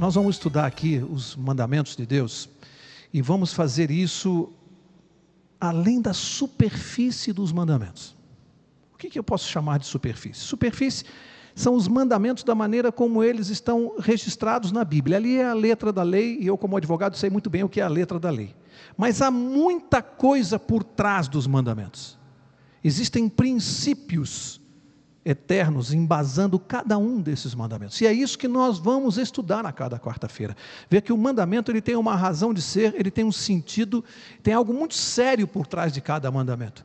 Nós vamos estudar aqui os mandamentos de Deus e vamos fazer isso além da superfície dos mandamentos. O que eu posso chamar de superfície? Superfície são os mandamentos da maneira como eles estão registrados na Bíblia. Ali é a letra da lei, e eu como advogado sei muito bem o que é a letra da lei. Mas há muita coisa por trás dos mandamentos. Existem princípios eternos embasando cada um desses mandamentos. E é isso que nós vamos estudar a cada quarta-feira. Ver que o mandamento ele tem uma razão de ser, ele tem um sentido, tem algo muito sério por trás de cada mandamento.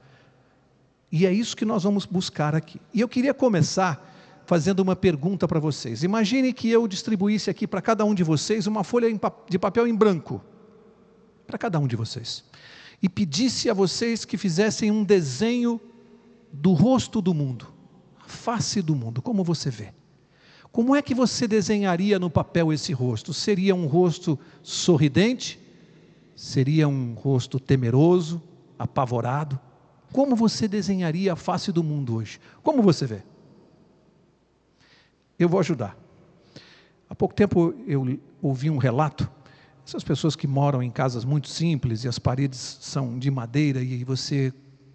E é isso que nós vamos buscar aqui. E eu queria começar fazendo uma pergunta para vocês. Imagine que eu distribuísse aqui para cada um de vocês uma folha de papel em branco, para cada um de vocês, e pedisse a vocês que fizessem um desenho do rosto do mundo, a face do mundo, como você vê. Como é que você desenharia no papel esse rosto? Seria um rosto sorridente? Seria um rosto temeroso, apavorado? Como você desenharia a face do mundo hoje? Como você vê? Eu vou ajudar. Há pouco tempo eu ouvi um relato, essas pessoas que moram em casas muito simples e as paredes são de madeira e você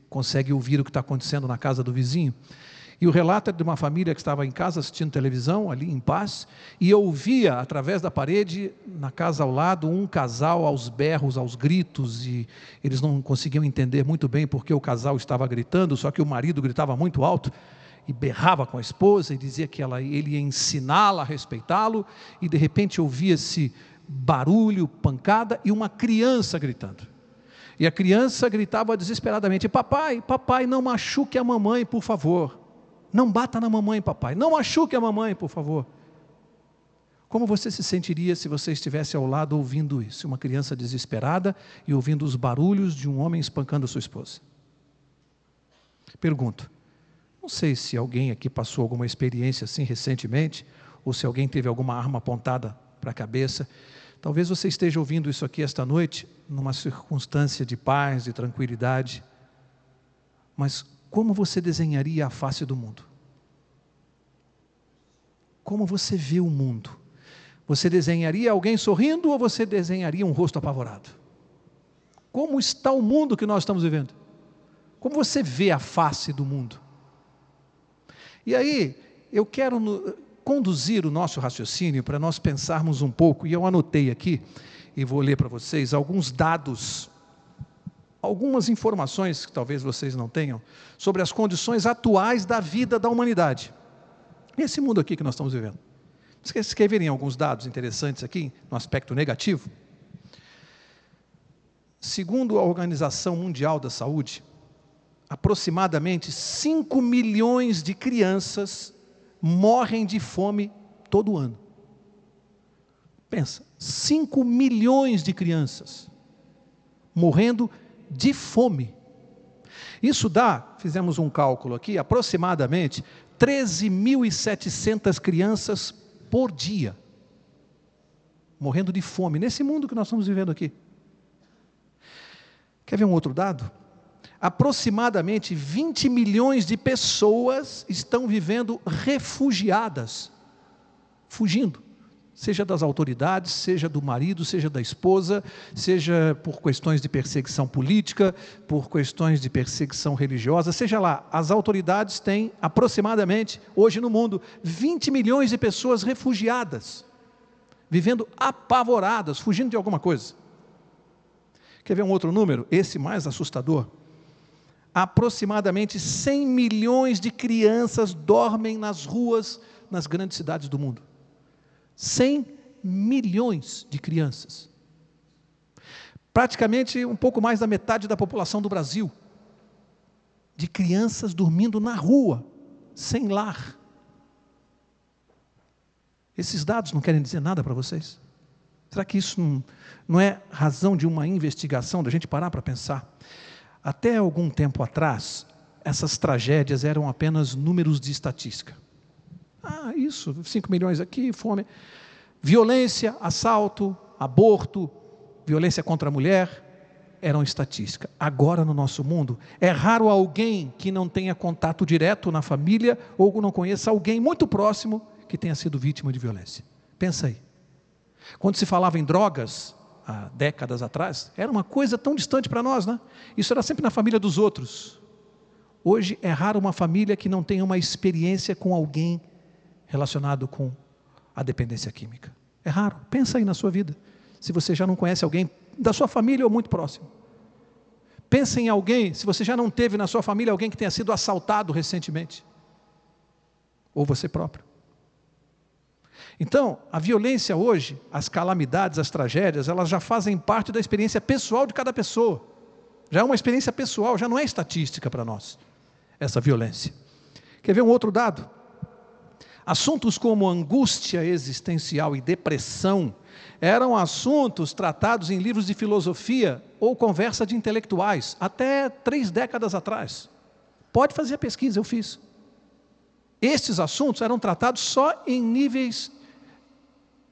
consegue ouvir o que está acontecendo na casa do vizinho. E o relato é de uma família que estava em casa assistindo televisão, ali em paz, e eu ouvia através da parede, na casa ao lado, um casal aos berros, aos gritos, e eles não conseguiam entender muito bem porque o casal estava gritando, só que o marido gritava muito alto, e berrava com a esposa, e dizia que ele ia ensiná-la a respeitá-lo, e de repente ouvia-se barulho, pancada, e uma criança gritando. E a criança gritava desesperadamente: papai, papai, não machuque a mamãe, por favor. Não bata na mamãe, papai. Não machuque a mamãe, por favor. Como você se sentiria se você estivesse ao lado ouvindo isso? Uma criança desesperada e ouvindo os barulhos de um homem espancando a sua esposa. Pergunto, não sei se alguém aqui passou alguma experiência assim recentemente, ou se alguém teve alguma arma apontada para a cabeça. Talvez você esteja ouvindo isso aqui esta noite, numa circunstância de paz, de tranquilidade. Mas como você desenharia a face do mundo? Como você vê o mundo? Você desenharia alguém sorrindo ou você desenharia um rosto apavorado? Como está o mundo que nós estamos vivendo? Como você vê a face do mundo? E aí, eu quero conduzir o nosso raciocínio para nós pensarmos um pouco, e eu anotei aqui, e vou ler para vocês, alguns dados, algumas informações que talvez vocês não tenham, sobre as condições atuais da vida da humanidade. Esse mundo aqui que nós estamos vivendo. Vocês querem verem alguns dados interessantes aqui, no aspecto negativo? Segundo a Organização Mundial da Saúde, aproximadamente 5 milhões de crianças morrem de fome todo ano. Pensa, 5 milhões de crianças morrendo de fome. Isso dá, fizemos um cálculo aqui, aproximadamente 13.700 crianças por dia morrendo de fome, nesse mundo que nós estamos vivendo aqui. Quer ver um outro dado? Aproximadamente 20 milhões de pessoas estão vivendo refugiadas, fugindo, seja das autoridades, seja do marido, seja da esposa, seja por questões de perseguição política, por questões de perseguição religiosa, seja lá, as autoridades têm aproximadamente, hoje no mundo, 20 milhões de pessoas refugiadas, vivendo apavoradas, fugindo de alguma coisa. Quer ver um outro número? Esse mais assustador. Aproximadamente 100 milhões de crianças dormem nas ruas, nas grandes cidades do mundo. 100 milhões de crianças. Praticamente um pouco mais da metade da população do Brasil. De crianças dormindo na rua, sem lar. Esses dados não querem dizer nada para vocês? Será que isso não é razão de uma investigação, da gente parar para pensar? Até algum tempo atrás, essas tragédias eram apenas números de estatística. Isso, 5 milhões aqui, fome. Violência, assalto, aborto, violência contra a mulher, eram estatística. Agora no nosso mundo, é raro alguém que não tenha contato direto na família, ou não conheça alguém muito próximo que tenha sido vítima de violência. Pensa aí. Quando se falava em drogas, há décadas atrás, era uma coisa tão distante para nós, né? Isso era sempre na família dos outros. Hoje é raro uma família que não tenha uma experiência com alguém relacionado com a dependência química. É raro. Pensa aí na sua vida, se você já não conhece alguém da sua família ou muito próximo. Pensa em alguém, se você já não teve na sua família alguém que tenha sido assaltado recentemente. Ou você próprio. Então, a violência hoje, as calamidades, as tragédias, elas já fazem parte da experiência pessoal de cada pessoa. Já é uma experiência pessoal, já não é estatística para nós, essa violência. Quer ver um outro dado? Assuntos como angústia existencial e depressão eram assuntos tratados em livros de filosofia ou conversa de intelectuais, até 3 décadas atrás. Pode fazer a pesquisa, eu fiz. Estes assuntos eram tratados só em níveis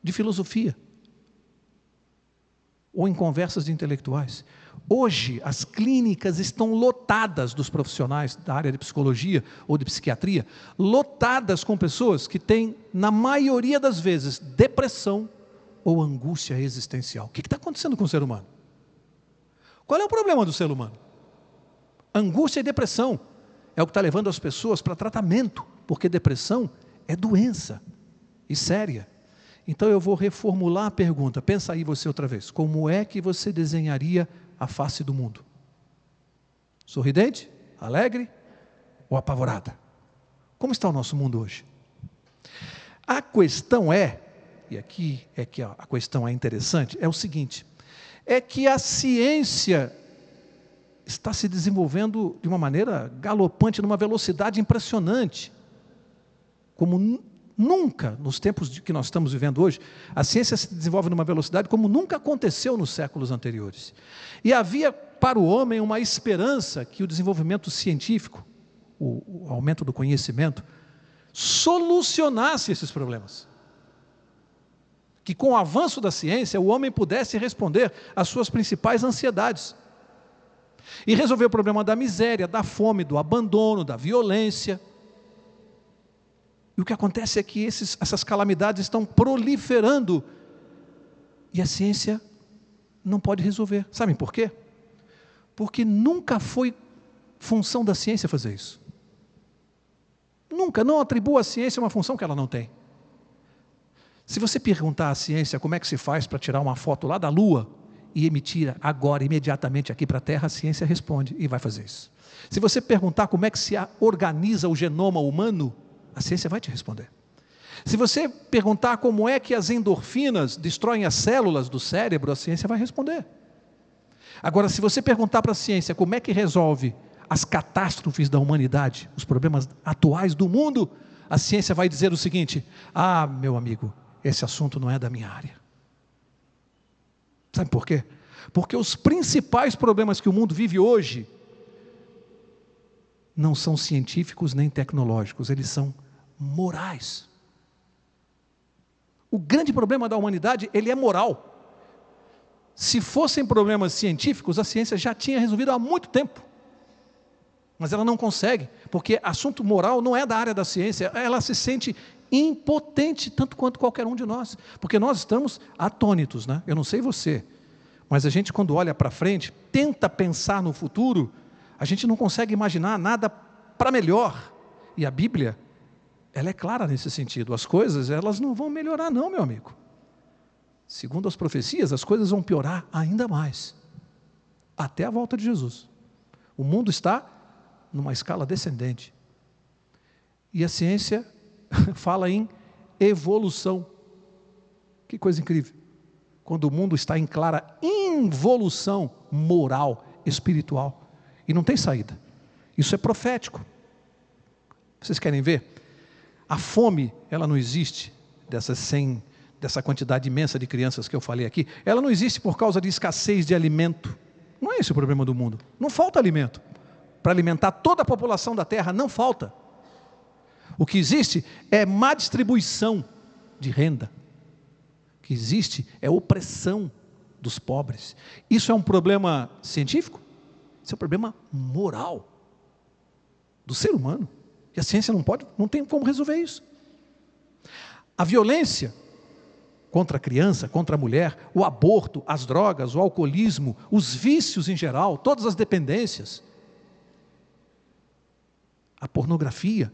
de filosofia ou em conversas de intelectuais. Hoje, as clínicas estão lotadas dos profissionais da área de psicologia ou de psiquiatria, lotadas com pessoas que têm, na maioria das vezes, depressão ou angústia existencial. O que está acontecendo com o ser humano? Qual é o problema do ser humano? Angústia e depressão é o que está levando as pessoas para tratamento, porque depressão é doença e séria. Então eu vou reformular a pergunta, pensa aí você outra vez, como é que você desenharia a face do mundo? Sorridente? Alegre? Ou apavorada? Como está o nosso mundo hoje? A questão é, e aqui é que a questão é interessante, é o seguinte, é que a ciência está se desenvolvendo de uma maneira galopante, numa velocidade impressionante, como nunca, nos tempos que nós estamos vivendo hoje, a ciência se desenvolve numa velocidade como nunca aconteceu nos séculos anteriores. E havia para o homem uma esperança que o desenvolvimento científico, o aumento do conhecimento, solucionasse esses problemas. Que com o avanço da ciência, o homem pudesse responder às suas principais ansiedades. E resolver o problema da miséria, da fome, do abandono, da violência. E o que acontece é que essas calamidades estão proliferando e a ciência não pode resolver. Sabem por quê? Porque nunca foi função da ciência fazer isso. Nunca, não atribua à ciência uma função que ela não tem. Se você perguntar à ciência como é que se faz para tirar uma foto lá da Lua e emitir agora, imediatamente aqui para a Terra, a ciência responde e vai fazer isso. Se você perguntar como é que se organiza o genoma humano, a ciência vai te responder. Se você perguntar como é que as endorfinas destroem as células do cérebro, a ciência vai responder. Agora, se você perguntar para a ciência como é que resolve as catástrofes da humanidade, os problemas atuais do mundo, a ciência vai dizer o seguinte: ah, meu amigo, esse assunto não é da minha área. Sabe por quê? Porque os principais problemas que o mundo vive hoje não são científicos nem tecnológicos, eles são morais. O grande problema da humanidade, ele é moral. Se fossem problemas científicos, a ciência já tinha resolvido há muito tempo. Mas ela não consegue, porque assunto moral não é da área da ciência, ela se sente impotente, tanto quanto qualquer um de nós, porque nós estamos atônitos, né? Eu não sei você, mas a gente quando olha para frente, tenta pensar no futuro, a gente não consegue imaginar nada para melhor, e a Bíblia, ela é clara nesse sentido, as coisas, elas não vão melhorar não, meu amigo. Segundo as profecias, as coisas vão piorar ainda mais, até a volta de Jesus. O mundo está numa escala descendente, e a ciência fala em evolução. Que coisa incrível. Quando o mundo está em clara involução moral, espiritual. E não tem saída. Isso é profético. Vocês querem ver? A fome, ela não existe, dessa quantidade imensa de crianças que eu falei aqui, ela não existe por causa de escassez de alimento. Não é esse o problema do mundo. Não falta alimento. Para alimentar toda a população da Terra, não falta. O que existe é má distribuição de renda. O que existe é opressão dos pobres. Isso é um problema científico? Isso é um problema moral do ser humano. E a ciência não tem como resolver isso. A violência contra a criança, contra a mulher, o aborto, as drogas, o alcoolismo, os vícios em geral, todas as dependências, a pornografia,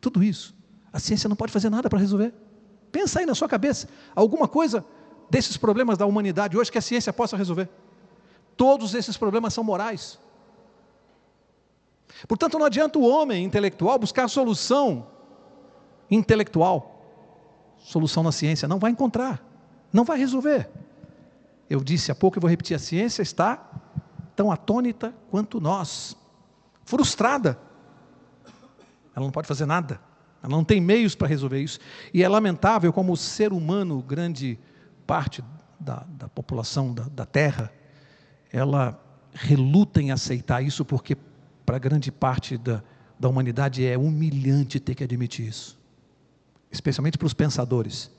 tudo isso, a ciência não pode fazer nada para resolver. Pensa aí na sua cabeça, alguma coisa desses problemas da humanidade hoje que a ciência possa resolver. Todos esses problemas são morais. Portanto, não adianta o homem intelectual buscar solução intelectual, solução na ciência, não vai encontrar, não vai resolver. Eu disse há pouco e vou repetir, a ciência está tão atônita quanto nós, frustrada. Ela não pode fazer nada, ela não tem meios para resolver isso. E é lamentável como o ser humano, grande parte da população da Terra, ela reluta em aceitar isso, porque para grande parte da humanidade é humilhante ter que admitir isso. Especialmente para os pensadores,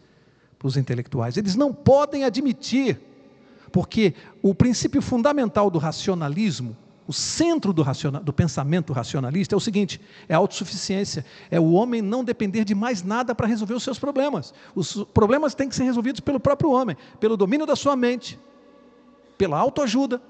para os intelectuais. Eles não podem admitir, porque o princípio fundamental do racionalismo, o centro do pensamento racionalista é o seguinte, é a autossuficiência, é o homem não depender de mais nada para resolver os seus problemas. Os problemas têm que ser resolvidos pelo próprio homem, pelo domínio da sua mente, pela autoajuda.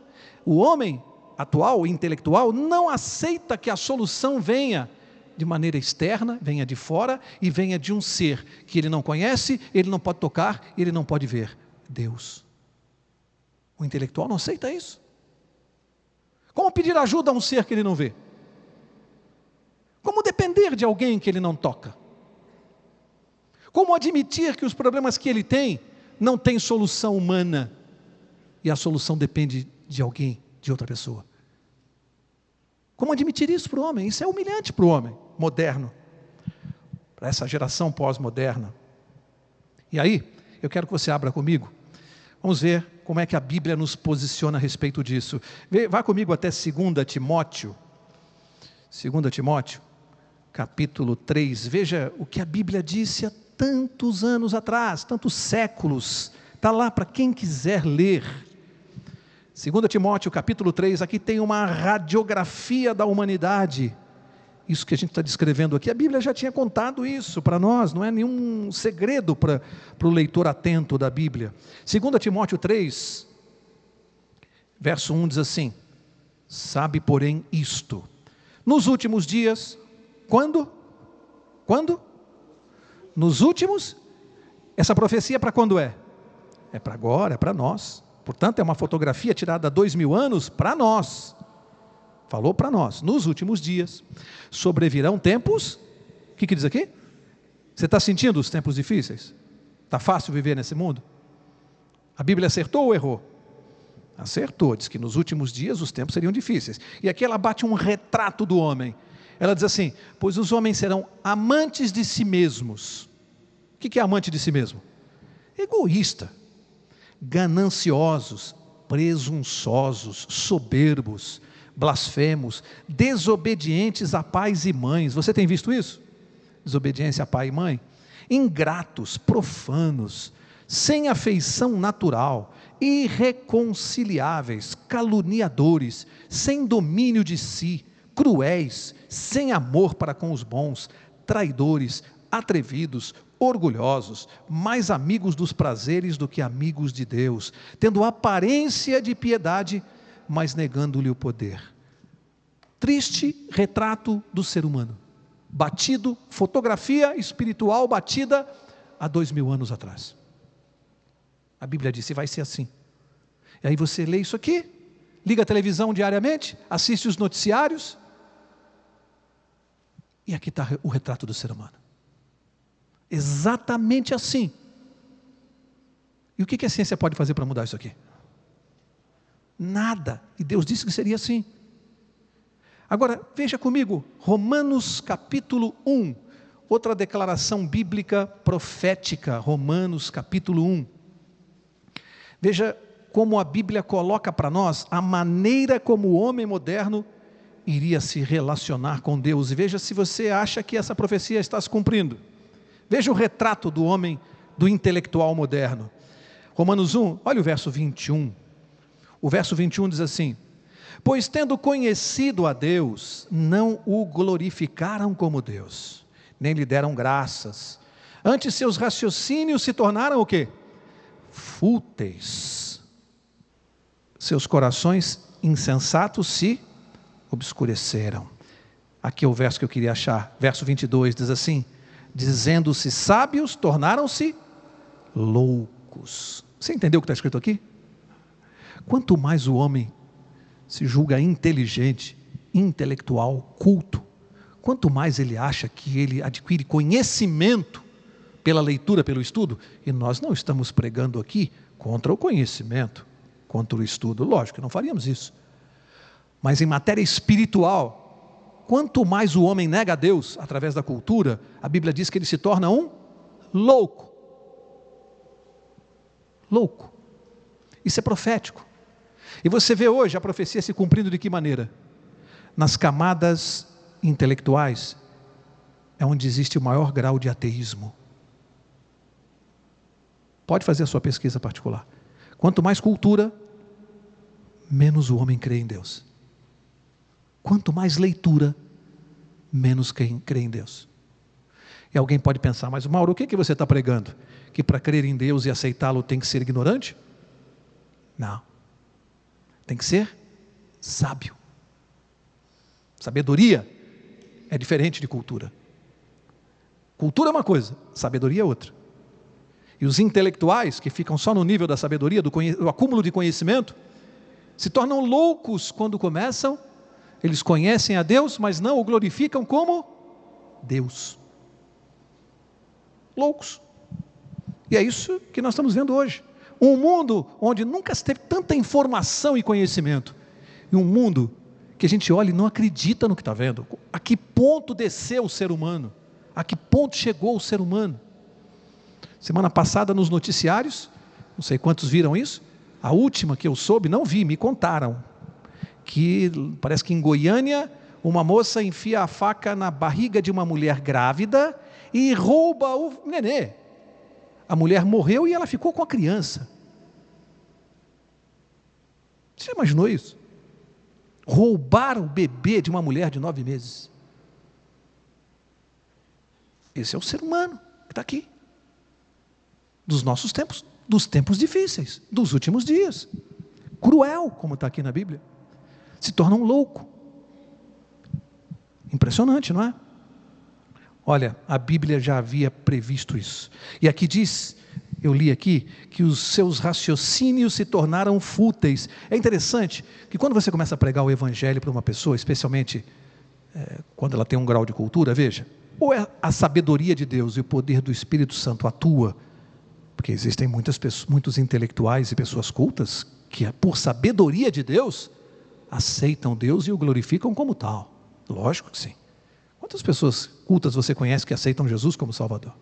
O homem atual, intelectual, não aceita que a solução venha de maneira externa, venha de fora e venha de um ser que ele não conhece, ele não pode tocar, ele não pode ver. Deus. O intelectual não aceita isso. Como pedir ajuda a um ser que ele não vê? Como depender de alguém que ele não toca? Como admitir que os problemas que ele tem não têm solução humana e a solução depende de alguém, de outra pessoa? Como admitir isso para o homem? Isso é humilhante para o homem moderno, para essa geração pós-moderna. E aí, eu quero que você abra comigo, vamos ver como é que a Bíblia nos posiciona a respeito disso. Vá comigo até 2 Timóteo, capítulo 3, veja o que a Bíblia disse há tantos anos atrás, tantos séculos, está lá para quem quiser ler. 2 Timóteo capítulo 3, aqui tem uma radiografia da humanidade. Isso que a gente está descrevendo aqui, a Bíblia já tinha contado isso para nós, não é nenhum segredo para o leitor atento da Bíblia. 2 Timóteo 3, verso 1 diz assim: sabe, porém, isto, nos últimos dias, quando? Nos últimos, essa profecia para quando é? É para agora, é para nós. Portanto, é uma fotografia tirada há 2000 anos para nós. Falou para nós, nos últimos dias, sobrevirão tempos, o que diz aqui? Você está sentindo os tempos difíceis? Está fácil viver nesse mundo? A Bíblia acertou ou errou? Acertou, diz que nos últimos dias os tempos seriam difíceis. E aqui ela bate um retrato do homem. Ela diz assim, pois os homens serão amantes de si mesmos. O que é amante de si mesmo? Egoísta, gananciosos, presunçosos, soberbos, blasfemos, desobedientes a pais e mães. Você tem visto isso? Desobediência a pai e mãe. Ingratos, profanos, sem afeição natural, irreconciliáveis, caluniadores, sem domínio de si, cruéis, sem amor para com os bons, traidores, atrevidos, orgulhosos, mais amigos dos prazeres do que amigos de Deus, tendo aparência de piedade, mas negando-lhe o poder. Triste retrato do ser humano, batido, fotografia espiritual batida há 2000 anos atrás. A Bíblia disse, vai ser assim. E aí você lê isso aqui, liga a televisão diariamente, assiste os noticiários, e aqui está o retrato do ser humano. Exatamente assim. E o que a ciência pode fazer para mudar isso aqui? Nada. E Deus disse que seria assim. Agora, veja comigo, Romanos capítulo 1, outra declaração bíblica profética, Romanos capítulo 1. Veja como a Bíblia coloca para nós a maneira como o homem moderno iria se relacionar com Deus. E veja se você acha que essa profecia está se cumprindo. Veja o retrato do homem, do intelectual moderno. Romanos 1, olha o verso 21. O verso 21 diz assim: pois tendo conhecido a Deus, não o glorificaram como Deus, nem lhe deram graças, Antes seus raciocínios se tornaram o quê? Fúteis. Seus corações insensatos se obscureceram. Aqui é o verso que eu queria achar. Verso 22 diz assim: dizendo-se sábios, tornaram-se loucos. Você entendeu o que está escrito aqui? Quanto mais o homem se julga inteligente, intelectual, culto, quanto mais ele acha que ele adquire conhecimento pela leitura, pelo estudo, e nós não estamos pregando aqui contra o conhecimento, contra o estudo, lógico que não faríamos isso, mas em matéria espiritual, quanto mais o homem nega a Deus através da cultura, a Bíblia diz que ele se torna um louco. Louco. Isso é profético. E você vê hoje a profecia se cumprindo de que maneira? Nas camadas intelectuais é onde existe o maior grau de ateísmo. Pode fazer a sua pesquisa particular. Quanto mais cultura, menos o homem crê em Deus. Quanto mais leitura, menos quem crê em Deus. E alguém pode pensar, mas Mauro, o que você está pregando? Que para crer em Deus e aceitá-lo tem que ser ignorante? Não. Tem que ser sábio. Sabedoria é diferente de cultura. Cultura é uma coisa, sabedoria é outra. E os intelectuais, que ficam só no nível da sabedoria, do acúmulo de conhecimento, se tornam loucos quando começam. Eles conhecem a Deus, mas não o glorificam como Deus. Loucos. E é isso que nós estamos vendo hoje. Um mundo onde nunca se teve tanta informação e conhecimento. E um mundo que a gente olha e não acredita no que está vendo. A que ponto desceu o ser humano? A que ponto chegou o ser humano? Semana passada nos noticiários, não sei quantos viram isso, a última que eu soube, não vi, me contaram, que parece que em Goiânia, uma moça enfia a faca na barriga de uma mulher grávida e rouba o nenê. A mulher morreu e ela ficou com a criança. Você imaginou isso? Roubar o bebê de uma mulher de 9 meses. Esse é o ser humano que está aqui. Dos nossos tempos, dos tempos difíceis, dos últimos dias. Cruel, como está aqui na Bíblia. Se torna um louco. Impressionante, não é? Olha, a Bíblia já havia previsto isso. E aqui diz, eu li aqui, que os seus raciocínios se tornaram fúteis. É interessante que quando você começa a pregar o Evangelho para uma pessoa, especialmente quando ela tem um grau de cultura, veja, ou é a sabedoria de Deus e o poder do Espírito Santo atua, porque existem muitos intelectuais e pessoas cultas que, por sabedoria de Deus, aceitam Deus e o glorificam como tal. Lógico que sim. Quantas pessoas cultas você conhece que aceitam Jesus como Salvador?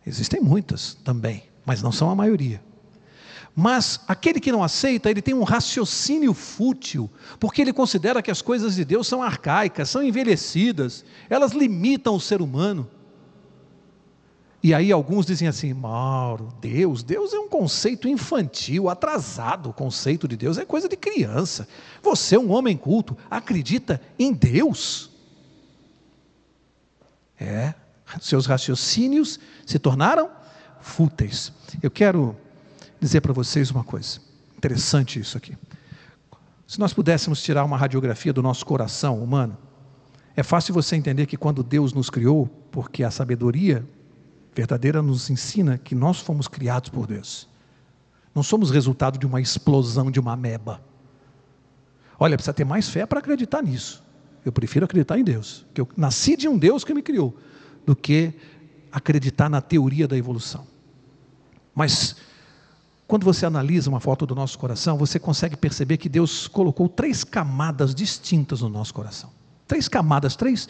Existem muitas também, mas não são a maioria. Mas aquele que não aceita, ele tem um raciocínio fútil, porque ele considera que as coisas de Deus são arcaicas, são envelhecidas, elas limitam o ser humano. E aí alguns dizem assim, Mauro, Deus é um conceito infantil, atrasado. O conceito de Deus é coisa de criança. Você é um homem culto, acredita em Deus? Seus raciocínios se tornaram fúteis. Eu quero dizer para vocês uma coisa, interessante isso aqui. Se nós pudéssemos tirar uma radiografia do nosso coração humano, é fácil você entender que quando Deus nos criou, porque a sabedoria verdadeira nos ensina que nós fomos criados por Deus. Não somos resultado de uma explosão de uma ameba. Olha, precisa ter mais fé para acreditar nisso. Eu prefiro acreditar em Deus, que eu nasci de um Deus que me criou, do que acreditar na teoria da evolução. Mas quando você analisa uma foto do nosso coração, você consegue perceber que Deus colocou 3 camadas distintas no nosso coração. 3 camadas, 3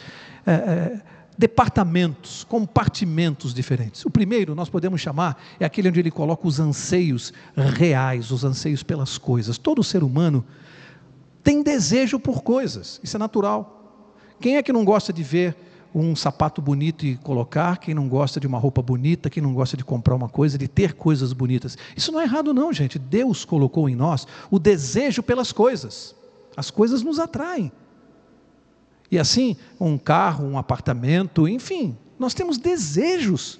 departamentos, compartimentos diferentes. O primeiro nós podemos chamar, é aquele onde ele coloca os anseios reais, os anseios pelas coisas. Todo ser humano tem desejo por coisas, isso é natural. Quem é que não gosta de ver um sapato bonito e colocar? Quem não gosta de uma roupa bonita? Quem não gosta de comprar uma coisa, de ter coisas bonitas? Isso não é errado não, gente. Deus colocou em nós o desejo pelas coisas. As coisas nos atraem. E assim, um carro, um apartamento, enfim, nós temos desejos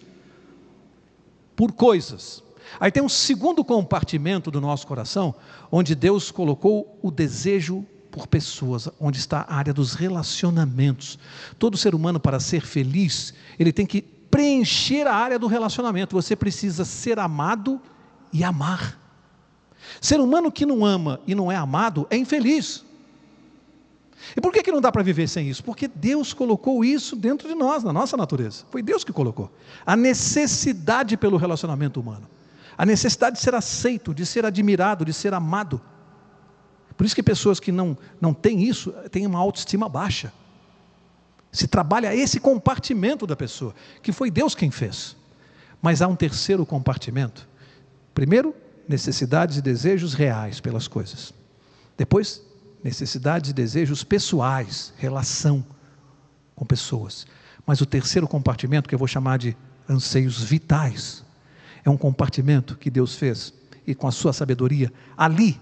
por coisas. Aí tem um segundo compartimento do nosso coração, onde Deus colocou o desejo por pessoas, onde está a área dos relacionamentos. Todo ser humano, para ser feliz, ele tem que preencher a área do relacionamento. Você precisa ser amado e amar. Ser humano que não ama e não é amado é infeliz. E por que não dá para viver sem isso? Porque Deus colocou isso dentro de nós, na nossa natureza. Foi Deus que colocou. A necessidade pelo relacionamento humano. A necessidade de ser aceito, de ser admirado, de ser amado. Por isso que pessoas que não têm isso, têm uma autoestima baixa. Se trabalha esse compartimento da pessoa, que foi Deus quem fez. Mas há um terceiro compartimento. Primeiro, necessidades e desejos reais pelas coisas. Depois, necessidades e desejos pessoais, relação com pessoas. Mas o terceiro compartimento, que eu vou chamar de anseios vitais, é um compartimento que Deus fez, e com a sua sabedoria, ali,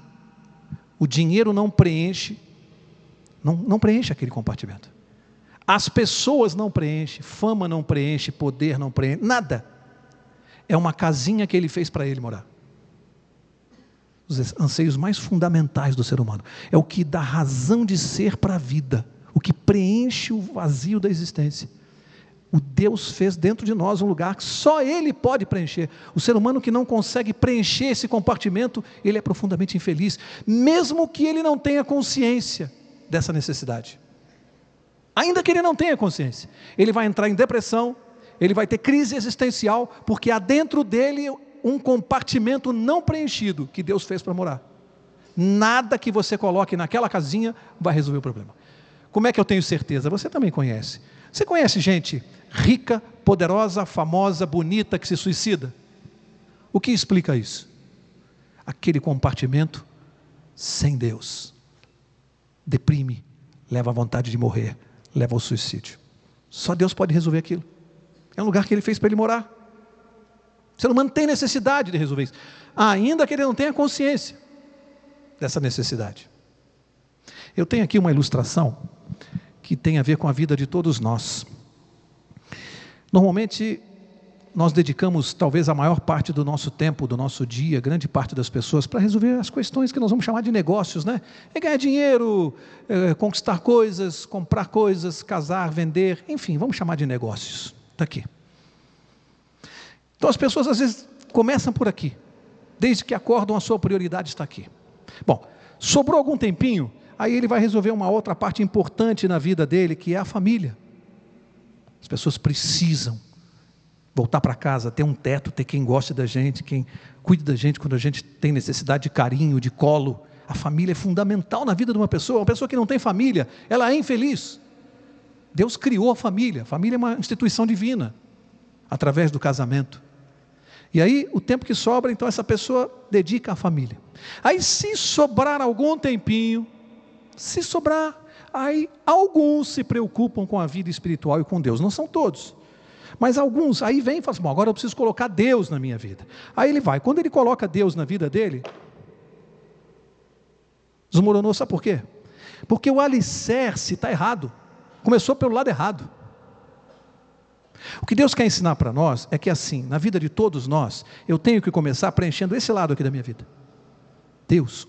o dinheiro não preenche, não preenche aquele compartimento. As pessoas não preenchem, fama não preenche, poder não preenche, nada. É uma casinha que Ele fez para ele morar. Os anseios mais fundamentais do ser humano. É o que dá razão de ser para a vida. O que preenche o vazio da existência. O Deus fez dentro de nós um lugar que só Ele pode preencher. O ser humano que não consegue preencher esse compartimento, ele é profundamente infeliz. Mesmo que ele não tenha consciência dessa necessidade. Ainda que ele não tenha consciência. Ele vai entrar em depressão, ele vai ter crise existencial, porque há dentro dele um compartimento não preenchido que Deus fez para morar. Nada que você coloque naquela casinha vai resolver o problema. Como é que eu tenho certeza? Você também conhece. Você conhece gente rica, poderosa, famosa, bonita, que se suicida? O que explica isso? Aquele compartimento sem Deus. Deprime, leva à vontade de morrer, leva ao suicídio. Só Deus pode resolver aquilo. É um lugar que Ele fez para ele morar. O ser humano tem necessidade de resolver isso, ainda que ele não tenha consciência dessa necessidade. Eu tenho aqui uma ilustração que tem a ver com a vida de todos nós. Normalmente, nós dedicamos talvez a maior parte do nosso tempo, do nosso dia, grande parte das pessoas, para resolver as questões que nós vamos chamar de negócios, né? É ganhar dinheiro, conquistar coisas, comprar coisas, casar, vender, enfim, vamos chamar de negócios. Está aqui. Então as pessoas às vezes começam por aqui, desde que acordam a sua prioridade está aqui. Bom, sobrou algum tempinho, aí ele vai resolver uma outra parte importante na vida dele, que é a família. As pessoas precisam voltar para casa, ter um teto, ter quem goste da gente, quem cuide da gente quando a gente tem necessidade de carinho, de colo. A família é fundamental na vida de uma pessoa que não tem família, ela é infeliz. Deus criou a família é uma instituição divina, através do casamento. E aí, o tempo que sobra, então essa pessoa dedica à família. Aí, se sobrar algum tempinho, aí alguns se preocupam com a vida espiritual e com Deus. Não são todos, mas alguns, aí vem e fala assim, bom, agora eu preciso colocar Deus na minha vida. Aí ele vai, quando ele coloca Deus na vida dele, desmoronou, sabe por quê? Porque o alicerce está errado, começou pelo lado errado. O que Deus quer ensinar para nós é que assim, na vida de todos nós, eu tenho que começar preenchendo esse lado aqui da minha vida. Deus,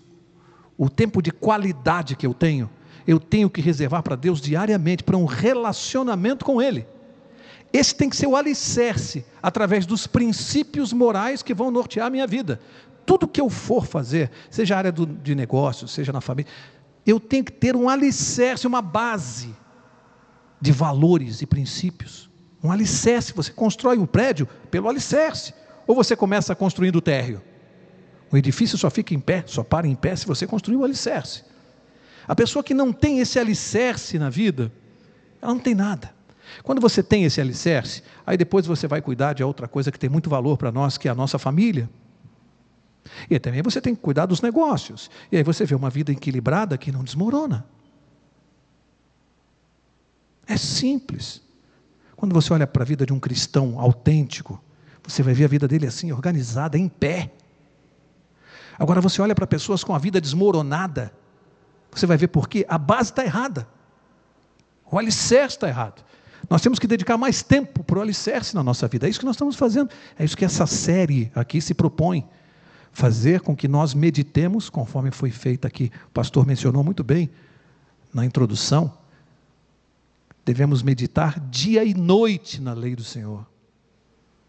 o tempo de qualidade que eu tenho que reservar para Deus diariamente, para um relacionamento com Ele. Esse tem que ser o alicerce, através dos princípios morais que vão nortear a minha vida. Tudo que eu for fazer, seja a área de negócios, seja na família, eu tenho que ter um alicerce, uma base de valores e princípios. Um alicerce, você constrói um prédio pelo alicerce, ou você começa construindo o térreo. O edifício só fica em pé, só para em pé se você construir o alicerce. A pessoa que não tem esse alicerce na vida, ela não tem nada. Quando você tem esse alicerce, aí depois você vai cuidar de outra coisa que tem muito valor para nós, que é a nossa família. E também você tem que cuidar dos negócios. E aí você vê uma vida equilibrada que não desmorona. É simples. Quando você olha para a vida de um cristão autêntico, você vai ver a vida dele assim, organizada, em pé. Agora você olha para pessoas com a vida desmoronada, você vai ver por quê? A base está errada. O alicerce está errado. Nós temos que dedicar mais tempo para o alicerce na nossa vida. É isso que nós estamos fazendo. É isso que essa série aqui se propõe. Fazer com que nós meditemos, conforme foi feito aqui. O pastor mencionou muito bem na introdução. Devemos meditar dia e noite na lei do Senhor.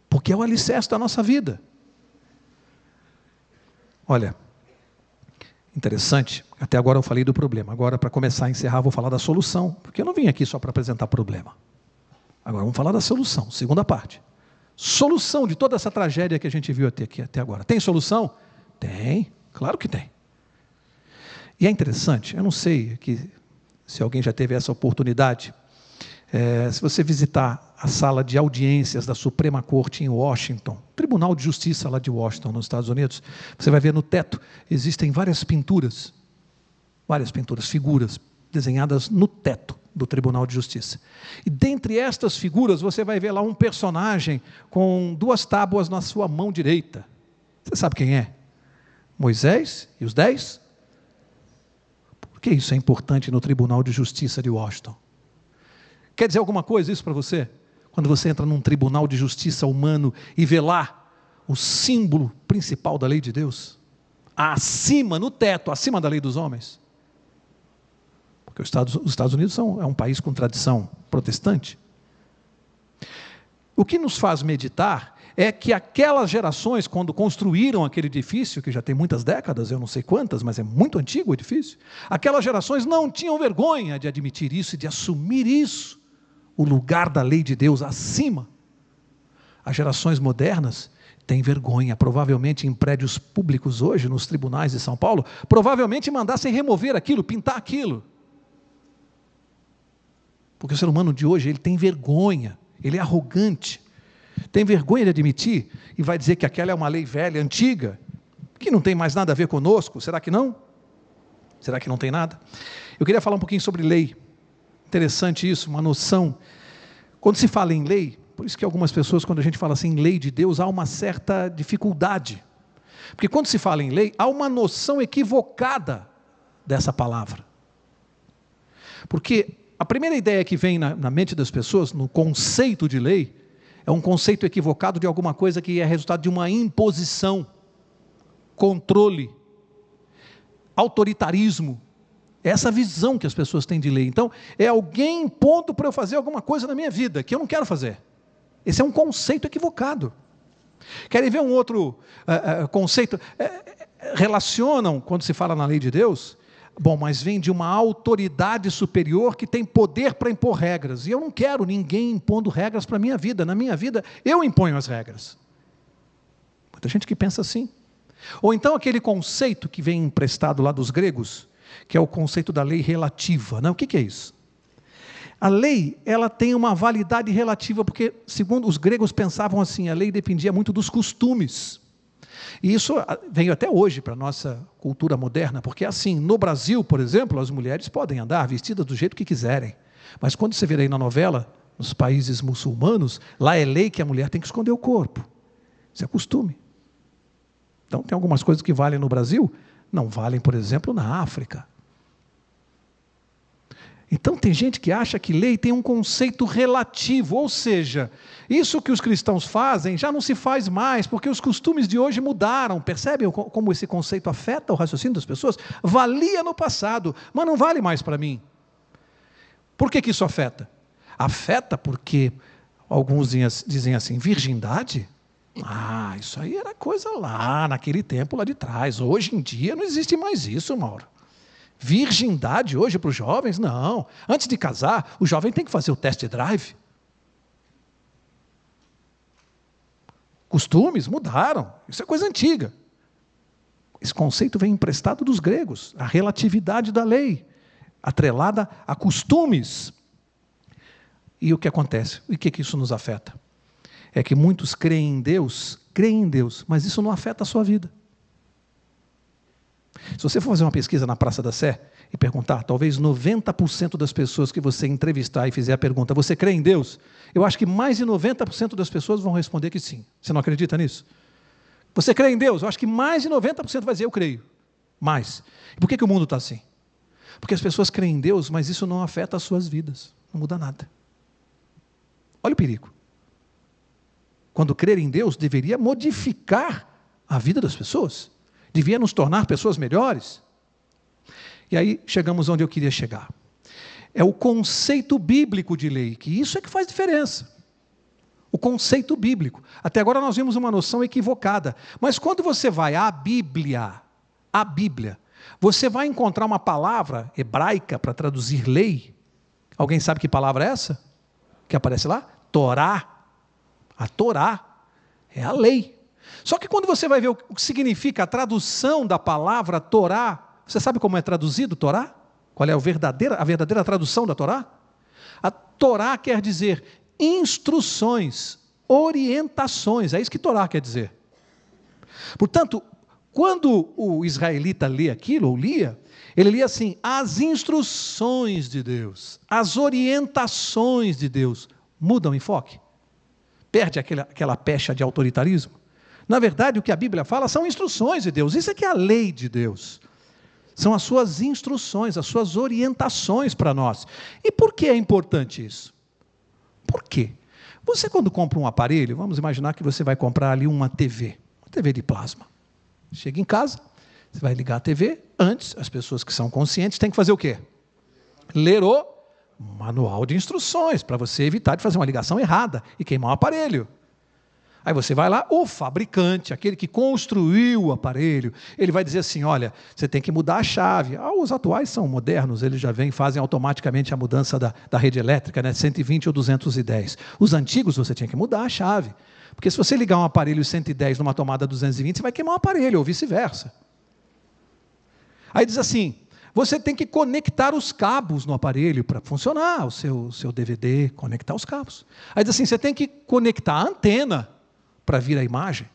Porque é o alicerce da nossa vida. Olha, interessante, até agora eu falei do problema. Agora, para começar a encerrar, vou falar da solução. Porque eu não vim aqui só para apresentar problema. Agora vamos falar da solução, segunda parte. Solução de toda essa tragédia que a gente viu até agora. Tem solução? Tem, claro que tem. E é interessante, eu não sei se alguém já teve essa oportunidade. Se você visitar a sala de audiências da Suprema Corte em Washington, Tribunal de Justiça lá de Washington, nos Estados Unidos, você vai ver no teto, existem várias pinturas, figuras desenhadas no teto do Tribunal de Justiça. E dentre estas figuras, você vai ver lá um personagem com 2 tábuas na sua mão direita. Você sabe quem é? Moisés e os 10? Por que isso é importante no Tribunal de Justiça de Washington? Quer dizer alguma coisa isso para você? Quando você entra num tribunal de justiça humano e vê lá o símbolo principal da lei de Deus, acima, no teto, acima da lei dos homens. Porque os Estados Unidos é um país com tradição protestante. O que nos faz meditar é que aquelas gerações, quando construíram aquele edifício, que já tem muitas décadas, eu não sei quantas, mas é muito antigo o edifício, aquelas gerações não tinham vergonha de admitir isso e de assumir isso, o lugar da lei de Deus acima. As gerações modernas têm vergonha, provavelmente em prédios públicos hoje, nos tribunais de São Paulo, provavelmente mandassem remover aquilo, pintar aquilo. Porque o ser humano de hoje, ele tem vergonha, ele é arrogante, tem vergonha de admitir e vai dizer que aquela é uma lei velha, antiga, que não tem mais nada a ver conosco. Será que não? Será que não tem nada? Eu queria falar um pouquinho sobre lei. Interessante isso, uma noção. Quando se fala em lei, por isso que algumas pessoas, quando a gente fala assim, lei de Deus, há uma certa dificuldade. Porque quando se fala em lei, há uma noção equivocada dessa palavra. Porque a primeira ideia que vem na mente das pessoas, no conceito de lei, é um conceito equivocado de alguma coisa que é resultado de uma imposição, controle, autoritarismo. É essa visão que as pessoas têm de lei. Então, é alguém impondo para eu fazer alguma coisa na minha vida, que eu não quero fazer. Esse é um conceito equivocado. Querem ver um outro conceito? Relacionam, quando se fala na lei de Deus, bom, mas vem de uma autoridade superior que tem poder para impor regras. E eu não quero ninguém impondo regras para a minha vida. Na minha vida, eu imponho as regras. Muita gente que pensa assim. Ou então aquele conceito que vem emprestado lá dos gregos, que é o conceito da lei relativa. Não, o que é isso? A lei, ela tem uma validade relativa, porque, segundo os gregos pensavam assim, a lei dependia muito dos costumes. E isso veio até hoje para a nossa cultura moderna, porque assim, no Brasil, por exemplo, as mulheres podem andar vestidas do jeito que quiserem. Mas quando você vê aí na novela, nos países muçulmanos, lá é lei que a mulher tem que esconder o corpo. Isso é costume. Então, tem algumas coisas que valem no Brasil, não valem, por exemplo, na África. Então tem gente que acha que lei tem um conceito relativo, ou seja, isso que os cristãos fazem já não se faz mais, porque os costumes de hoje mudaram. Percebem como esse conceito afeta o raciocínio das pessoas? Valia no passado, mas não vale mais para mim. Por que isso afeta? Afeta porque alguns dizem assim, virgindade? Ah, isso aí era coisa lá, naquele tempo lá de trás. Hoje em dia não existe mais isso, Mauro. Virgindade hoje para os jovens? Não. Antes de casar, o jovem tem que fazer o test drive. Costumes mudaram. Isso é coisa antiga. Esse conceito vem emprestado dos gregos. A relatividade da lei, atrelada a costumes. E o que acontece? E o que isso nos afeta? É que muitos creem em Deus, mas isso não afeta a sua vida. Se você for fazer uma pesquisa na Praça da Sé e perguntar, talvez 90% das pessoas que você entrevistar e fizer a pergunta, você crê em Deus? Eu acho que mais de 90% das pessoas vão responder que sim. Você não acredita nisso? Você crê em Deus? Eu acho que mais de 90% vai dizer, eu creio. Mais. E por que o mundo está assim? Porque as pessoas creem em Deus, mas isso não afeta as suas vidas. não muda nada. Olha o perigo. Quando crer em Deus deveria modificar a vida das pessoas, devia nos tornar pessoas melhores. E aí chegamos onde eu queria chegar. É o conceito bíblico de lei, que isso é que faz diferença. O conceito bíblico. Até agora nós vimos uma noção equivocada. Mas quando você vai à Bíblia, você vai encontrar uma palavra hebraica para traduzir lei. Alguém sabe que palavra é essa? Que aparece lá? Torá. A Torá é a lei. Só que quando você vai ver o que significa a tradução da palavra Torá, você sabe como é traduzido Torá? Qual é a verdadeira tradução da Torá? A Torá quer dizer instruções, orientações, é isso que Torá quer dizer. Portanto, quando o israelita lê aquilo, ou lia, ele lia assim, as instruções de Deus, as orientações de Deus, mudam o enfoque? Perde aquela pecha de autoritarismo? Na verdade, o que a Bíblia fala são instruções de Deus, isso é que é a lei de Deus. São as suas instruções, as suas orientações para nós. E por que é importante isso? Por quê? Você quando compra um aparelho, vamos imaginar que você vai comprar ali uma TV de plasma. Chega em casa, você vai ligar a TV, antes, as pessoas que são conscientes têm que fazer o quê? Ler o manual de instruções, para você evitar de fazer uma ligação errada e queimar o aparelho. Aí você vai lá, o fabricante, aquele que construiu o aparelho, ele vai dizer assim, olha, você tem que mudar a chave. Os atuais são modernos, eles já fazem automaticamente a mudança da rede elétrica, né? 120 ou 210. Os antigos você tinha que mudar a chave. Porque se você ligar um aparelho 110 numa tomada 220, você vai queimar o aparelho, ou vice-versa. Aí diz assim, você tem que conectar os cabos no aparelho para funcionar, o seu DVD, conectar os cabos. Aí diz assim, você tem que conectar a antena para vir a imagem.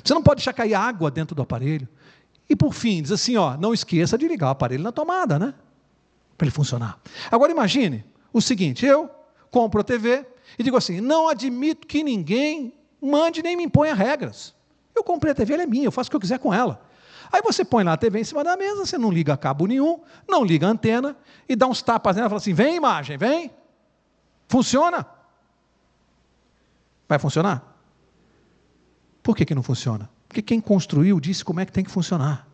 Você não pode deixar cair água dentro do aparelho. E por fim, diz assim, não esqueça de ligar o aparelho na tomada, né? Para ele funcionar. Agora imagine o seguinte, eu compro a TV e digo assim, não admito que ninguém mande nem me imponha regras. Eu comprei a TV, ela é minha, eu faço o que eu quiser com ela. Aí você põe lá a TV em cima da mesa, você não liga cabo nenhum, não liga a antena, e dá uns tapas nela e fala assim, vem imagem, vem. Funciona? Vai funcionar? Por que não funciona? Porque quem construiu disse como é que tem que funcionar.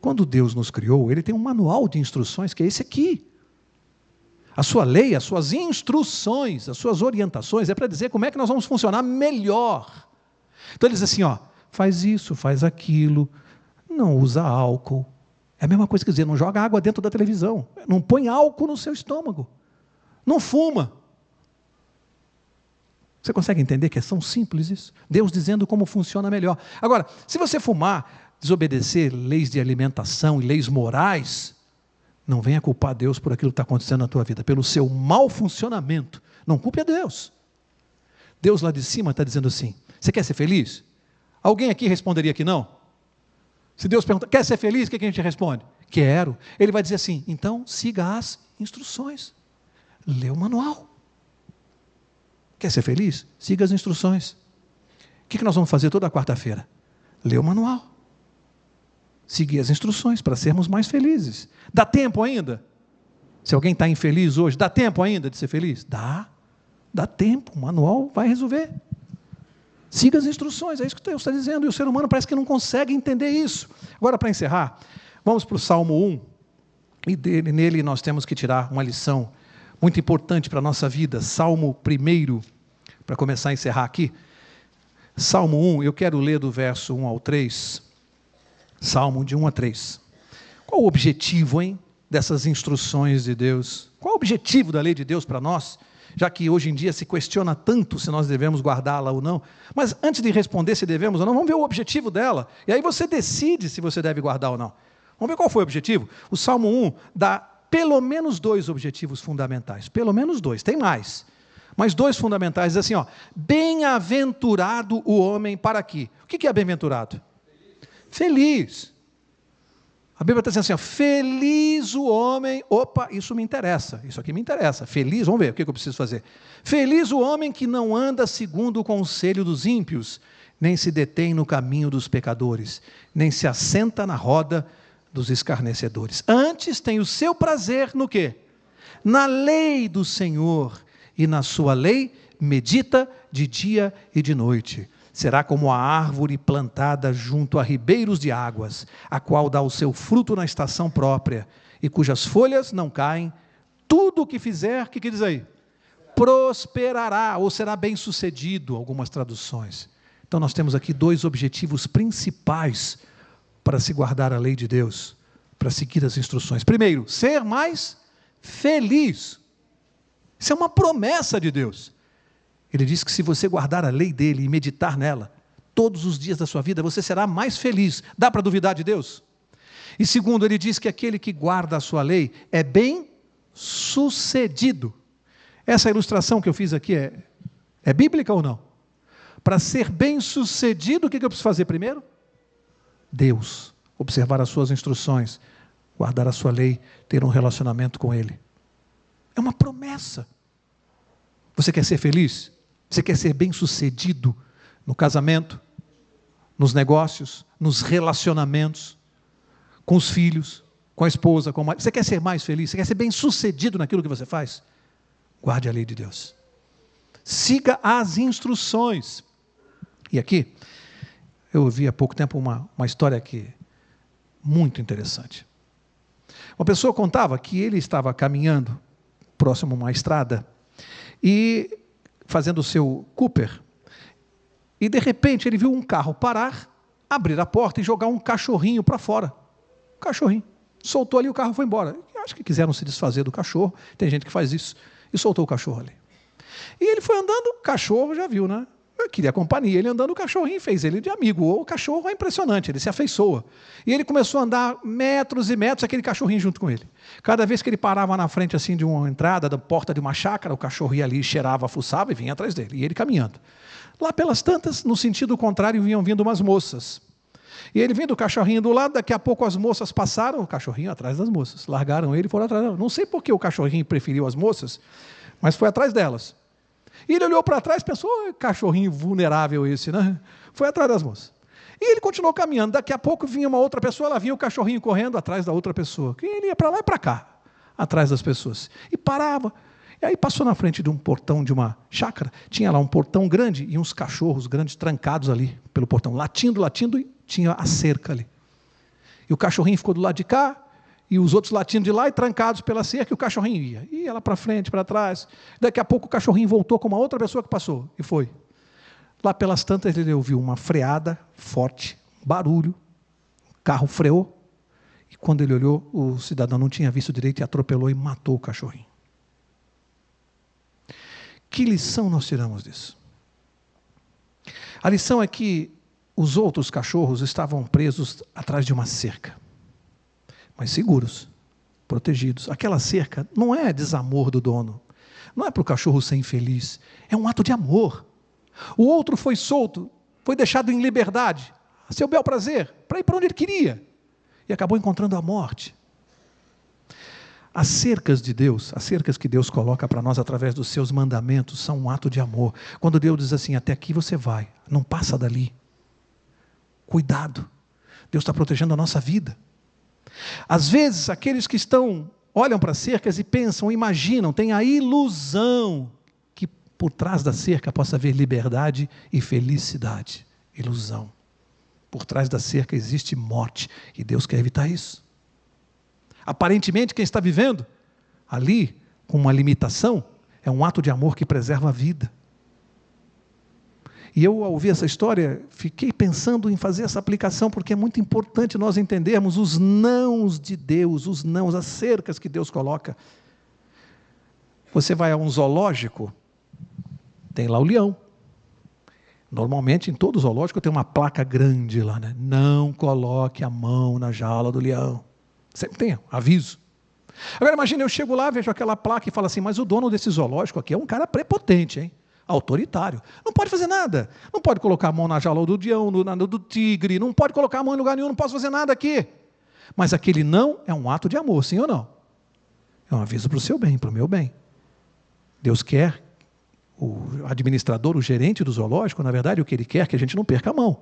Quando Deus nos criou, Ele tem um manual de instruções que é esse aqui. A sua lei, as suas instruções, as suas orientações, é para dizer como é que nós vamos funcionar melhor. Então Ele diz assim, faz isso, faz aquilo, não usa álcool. É a mesma coisa que dizer, não joga água dentro da televisão, não põe álcool no seu estômago, não fuma. Você consegue entender que é tão simples isso? Deus dizendo como funciona melhor. Agora, se você fumar, desobedecer leis de alimentação e leis morais, não venha culpar Deus por aquilo que está acontecendo na tua vida, pelo seu mau funcionamento. Não culpe a Deus. Deus lá de cima está dizendo assim, você quer ser feliz? Alguém aqui responderia que não? Se Deus perguntar, quer ser feliz? O que a gente responde? Quero. Ele vai dizer assim, então siga as instruções. Lê o manual. Quer ser feliz? Siga as instruções. O que nós vamos fazer toda quarta-feira? Ler o manual. Seguir as instruções para sermos mais felizes. Dá tempo ainda? Se alguém está infeliz hoje, dá tempo ainda de ser feliz? Dá tempo, o manual vai resolver. Siga as instruções, é isso que Deus está dizendo, e o ser humano parece que não consegue entender isso. Agora, para encerrar, vamos para o Salmo 1, e nele nós temos que tirar uma lição muito importante para a nossa vida. Salmo 1, para começar a encerrar aqui. Salmo 1, eu quero ler do verso 1 ao 3. Salmo de 1 a 3. Qual o objetivo, dessas instruções de Deus? Qual o objetivo da lei de Deus para nós? Já que hoje em dia se questiona tanto se nós devemos guardá-la ou não. Mas antes de responder se devemos ou não, vamos ver o objetivo dela. E aí você decide se você deve guardar ou não. Vamos ver qual foi o objetivo? O Salmo 1 dá pelo menos 2 objetivos fundamentais. Pelo menos 2, tem mais. Mas 2 fundamentais, diz assim, bem-aventurado o homem para aqui. O que é bem-aventurado? Feliz. A Bíblia está dizendo assim, feliz o homem, isso me interessa, isso aqui me interessa, feliz, vamos ver o que eu preciso fazer. Feliz o homem que não anda segundo o conselho dos ímpios, nem se detém no caminho dos pecadores, nem se assenta na roda dos escarnecedores. Antes tem o seu prazer no quê? na lei do Senhor, e na sua lei medita de dia e de noite. Será como a árvore plantada junto a ribeiros de águas, a qual dá o seu fruto na estação própria, e cujas folhas não caem. Tudo o que fizer, o que diz aí? Prosperará, ou será bem sucedido, algumas traduções. Então nós temos aqui dois objetivos principais para se guardar a lei de Deus, para seguir as instruções. Primeiro, ser mais feliz. Isso é uma promessa de Deus. Ele diz que se você guardar a lei dele e meditar nela, todos os dias da sua vida, você será mais feliz. Dá para duvidar de Deus? E segundo, ele diz que aquele que guarda a sua lei é bem sucedido. Essa ilustração que eu fiz aqui é bíblica ou não? Para ser bem sucedido, o que eu preciso fazer primeiro? Deus, observar as suas instruções, guardar a sua lei, ter um relacionamento com Ele. É uma promessa. Você quer ser feliz? Você quer ser bem sucedido no casamento, nos negócios, nos relacionamentos, com os filhos, com a esposa, com o marido? Você quer ser mais feliz? Você quer ser bem sucedido naquilo que você faz? Guarde a lei de Deus. Siga as instruções. E aqui, eu ouvi há pouco tempo uma história aqui muito interessante. Uma pessoa contava que ele estava caminhando próximo a uma estrada e fazendo o seu Cooper, e de repente ele viu um carro parar, abrir a porta e jogar um cachorrinho para fora. Um cachorrinho. Soltou ali, o carro foi embora. Acho que quiseram se desfazer do cachorro, tem gente que faz isso, e soltou o cachorro ali. E ele foi andando, o cachorro já viu, né? Eu queria companhia, ele andando, o cachorrinho fez ele de amigo. O cachorro é impressionante, ele se afeiçoa. E ele começou a andar metros e metros, aquele cachorrinho junto com ele. Cada vez que ele parava na frente assim de uma entrada, da porta de uma chácara, o cachorro ia ali, cheirava, fuçava e vinha atrás dele. E ele caminhando. Lá pelas tantas, no sentido contrário, vinham vindo umas moças. E ele vindo o cachorrinho do lado, daqui a pouco as moças passaram, o cachorrinho atrás das moças. Largaram ele e foram atrás delas. Não sei por que o cachorrinho preferiu as moças, mas foi atrás delas. E ele olhou para trás e pensou, cachorrinho vulnerável esse, né? Foi atrás das moças. E ele continuou caminhando. Daqui a pouco vinha uma outra pessoa, ela via o cachorrinho correndo atrás da outra pessoa. E ele ia para lá e para cá, atrás das pessoas. E parava. E aí passou na frente de um portão de uma chácara. Tinha lá um portão grande e uns cachorros grandes trancados ali pelo portão. Latindo, e tinha a cerca ali. E o cachorrinho ficou do lado de cá, e os outros latindo de lá e trancados pela cerca, e o cachorrinho ia. Ia lá para frente, para trás. Daqui a pouco o cachorrinho voltou com uma outra pessoa que passou, e foi. Lá pelas tantas ele ouviu uma freada forte, barulho, o carro freou, e quando ele olhou, o cidadão não tinha visto direito e atropelou e matou o cachorrinho. Que lição nós tiramos disso? A lição é que os outros cachorros estavam presos atrás de uma cerca, mas seguros, protegidos. Aquela cerca não é desamor do dono, não é para o cachorro ser infeliz, é um ato de amor. O outro foi solto, foi deixado em liberdade, a seu bel prazer, para ir para onde ele queria, e acabou encontrando a morte. As cercas de Deus, as cercas que Deus coloca para nós através dos seus mandamentos, são um ato de amor. Quando Deus diz assim, até aqui você vai, não passa dali. Cuidado, Deus está protegendo a nossa vida. Às vezes, aqueles que olham para as cercas e pensam, imaginam, têm a ilusão que por trás da cerca possa haver liberdade e felicidade. Ilusão. Por trás da cerca existe morte, e Deus quer evitar isso. Aparentemente, quem está vivendo ali, com uma limitação, é um ato de amor que preserva a vida. E eu, ao ouvir essa história, fiquei pensando em fazer essa aplicação, porque é muito importante nós entendermos os nãos de Deus, os nãos, as cercas que Deus coloca. Você vai a um zoológico, tem lá o leão. Normalmente, em todo zoológico, tem uma placa grande lá, né? Não coloque a mão na jaula do leão. Sempre tem aviso. Agora, imagina, eu chego lá, vejo aquela placa e falo assim, mas o dono desse zoológico aqui é um cara prepotente, hein? Autoritário. Não pode fazer nada. Não pode colocar a mão na jaula do leão, do tigre, não pode colocar a mão em lugar nenhum, não posso fazer nada aqui. Mas aquele não é um ato de amor, sim ou não? É um aviso para o seu bem, para o meu bem. Deus quer, o administrador, o gerente do zoológico, na verdade, o que ele quer é que a gente não perca a mão.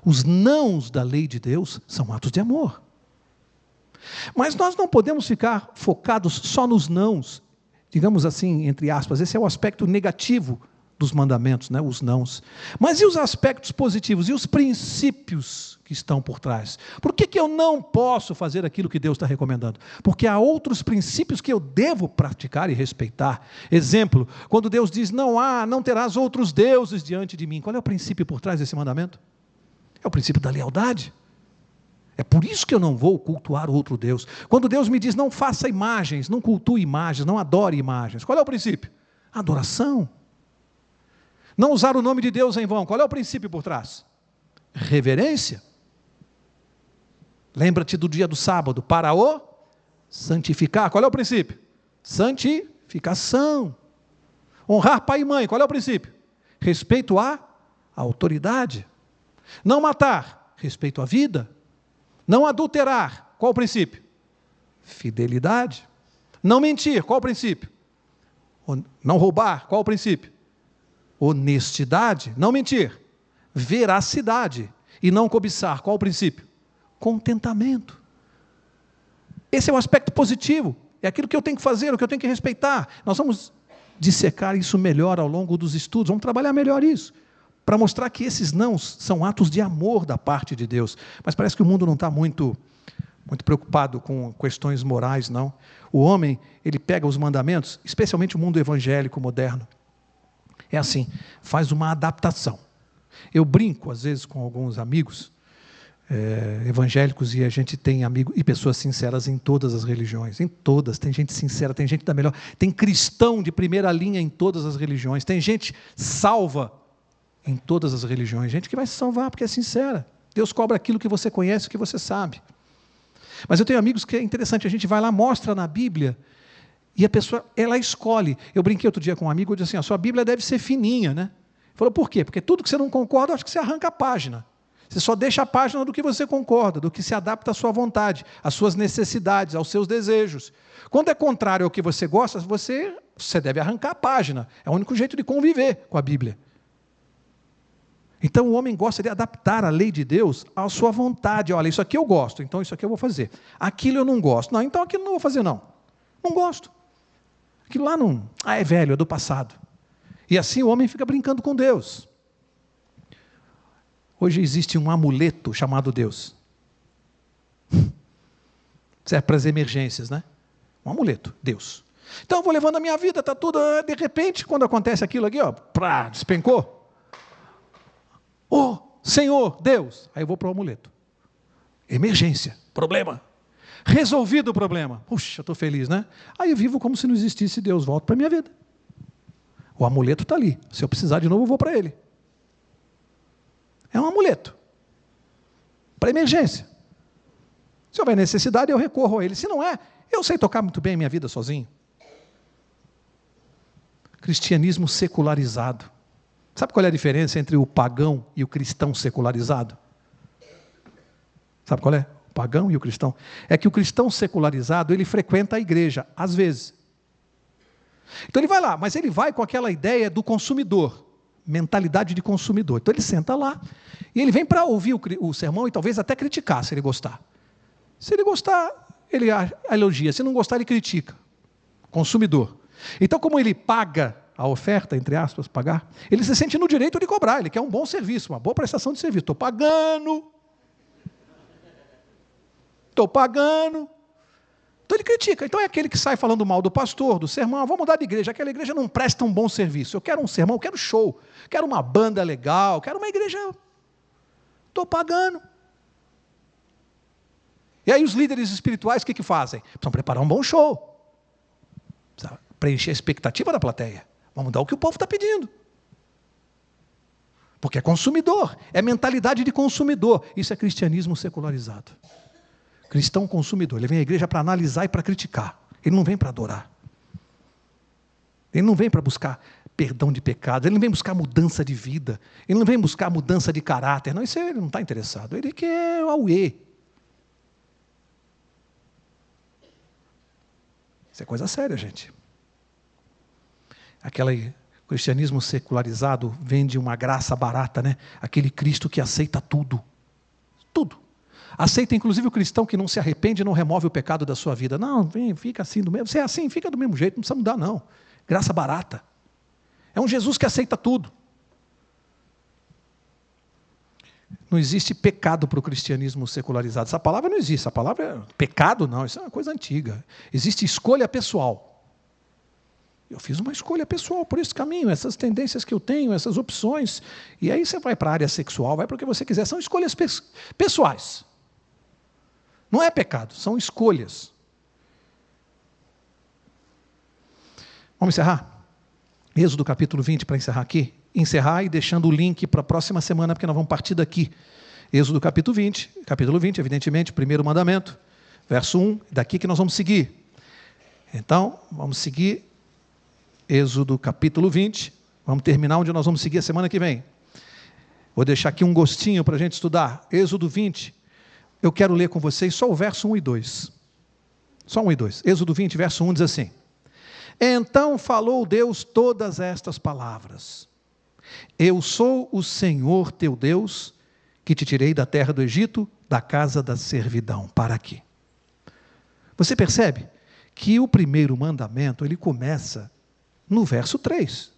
Os nãos da lei de Deus são atos de amor. Mas nós não podemos ficar focados só nos nãos, digamos assim, entre aspas, esse é o aspecto negativo dos mandamentos, né? Os nãos. Mas e os aspectos positivos? E os princípios que estão por trás? Por que eu não posso fazer aquilo que Deus está recomendando? Porque há outros princípios que eu devo praticar e respeitar. Exemplo, quando Deus diz, não terás outros deuses diante de mim. Qual é o princípio por trás desse mandamento? É o princípio da lealdade. É por isso que eu não vou cultuar outro Deus. Quando Deus me diz, não faça imagens, não cultue imagens, não adore imagens. Qual é o princípio? Adoração. Não usar o nome de Deus em vão. Qual é o princípio por trás? Reverência. Lembra-te do dia do sábado para o santificar. Qual é o princípio? Santificação. Honrar pai e mãe. Qual é o princípio? Respeito à autoridade. Não matar. Respeito à vida. Não adulterar. Qual o princípio? Fidelidade. Não mentir. Qual o princípio? Não roubar. Qual o princípio? Honestidade, não mentir. Veracidade e não cobiçar. Qual o princípio? Contentamento. Esse é o aspecto positivo. É aquilo que eu tenho que fazer, o que eu tenho que respeitar. Nós vamos dissecar isso melhor ao longo dos estudos. Vamos trabalhar melhor isso, para mostrar que esses nãos são atos de amor da parte de Deus. Mas parece que o mundo não está muito preocupado com questões morais, não. O homem, ele pega os mandamentos, especialmente o mundo evangélico moderno. É assim, faz uma adaptação. Eu brinco, às vezes, com alguns amigos evangélicos, e a gente tem amigos e pessoas sinceras em todas as religiões, em todas, tem gente sincera, tem gente da melhor, tem cristão de primeira linha em todas as religiões, tem gente salva em todas as religiões, gente que vai se salvar porque é sincera. Deus cobra aquilo que você conhece, que você sabe. Mas eu tenho amigos que é interessante, a gente vai lá, mostra na Bíblia, e a pessoa, ela escolhe. Eu brinquei outro dia com um amigo, eu disse assim, a sua Bíblia deve ser fininha, né? Ele falou, por quê? Porque tudo que você não concorda, acho que você arranca a página. Você só deixa a página do que você concorda, do que se adapta à sua vontade, às suas necessidades, aos seus desejos. Quando é contrário ao que você gosta, você deve arrancar a página. É o único jeito de conviver com a Bíblia. Então o homem gosta de adaptar a lei de Deus à sua vontade. Olha, isso aqui eu gosto, então isso aqui eu vou fazer. Aquilo eu não gosto. Não, então aquilo eu não vou fazer, não. Não gosto. Aquilo lá não... é velho, é do passado. E assim o homem fica brincando com Deus. Hoje existe um amuleto chamado Deus. Serve para as emergências, né? Um amuleto, Deus. Então eu vou levando a minha vida, está tudo... De repente, quando acontece aquilo aqui, despencou. Oh, Senhor, Deus. Aí eu vou para o amuleto. Emergência, problema. Resolvido o problema. Puxa, eu estou feliz, né? Aí eu vivo como se não existisse Deus. Volto para a minha vida. O amuleto está ali. Se eu precisar de novo, eu vou para ele. É um amuleto. Para emergência. Se houver necessidade, eu recorro a ele. Se não é, eu sei tocar muito bem a minha vida sozinho. Cristianismo secularizado. Sabe qual é a diferença entre o pagão e o cristão secularizado? Sabe qual é? O pagão e o cristão. É que o cristão secularizado, ele frequenta a igreja, às vezes. Então ele vai lá, mas ele vai com aquela ideia do consumidor, mentalidade de consumidor. Então ele senta lá, e ele vem para ouvir o sermão e talvez até criticar, se ele gostar. Se ele gostar, ele elogia, se não gostar, ele critica. Consumidor. Então como ele paga a oferta, entre aspas, pagar, ele se sente no direito de cobrar, ele quer um bom serviço, uma boa prestação de serviço. Estou pagando. Então ele critica. Então é aquele que sai falando mal do pastor, do sermão, vou mudar de igreja, aquela igreja não presta um bom serviço, eu quero um sermão, eu quero show, quero uma banda legal, quero uma igreja, estou pagando. E aí os líderes espirituais o que fazem? Precisam preparar um bom show, precisa preencher a expectativa da plateia, vamos dar o que o povo está pedindo. Porque é consumidor, é mentalidade de consumidor, isso é cristianismo secularizado. Cristão consumidor, ele vem à igreja para analisar e para criticar, ele não vem para adorar, ele não vem para buscar perdão de pecados, ele não vem buscar mudança de vida, ele não vem buscar mudança de caráter, não, isso ele não está interessado, ele quer o auê. Isso é coisa séria, gente. Aquele cristianismo secularizado vende uma graça barata, né? Aquele Cristo que aceita tudo, tudo. Aceita inclusive o cristão que não se arrepende e não remove o pecado da sua vida. Não, vem, fica assim do mesmo. Você é assim, fica do mesmo jeito, não precisa mudar não. Graça barata. É um Jesus que aceita tudo. Não existe pecado para o cristianismo secularizado. Essa palavra não existe. Essa palavra é pecado, não. Isso é uma coisa antiga. Existe escolha pessoal. Eu fiz uma escolha pessoal por esse caminho, essas tendências que eu tenho, essas opções. E aí você vai para a área sexual, vai para o que você quiser. São escolhas pessoais. Não é pecado, são escolhas. Vamos encerrar? Êxodo capítulo 20, para encerrar aqui. Encerrar e deixando o link para a próxima semana, porque nós vamos partir daqui. Êxodo capítulo 20, evidentemente, primeiro mandamento, verso 1, daqui que nós vamos seguir. Então, vamos seguir Êxodo capítulo 20, vamos terminar onde nós vamos seguir a semana que vem. Vou deixar aqui um gostinho para a gente estudar. Êxodo 20, eu quero ler com vocês só o verso 1 e 2. Só 1 e 2. Êxodo 20, verso 1 diz assim: Então falou Deus todas estas palavras: Eu sou o Senhor teu Deus, que te tirei da terra do Egito, da casa da servidão. Para aqui. Você percebe que o primeiro mandamento, ele começa no verso 3.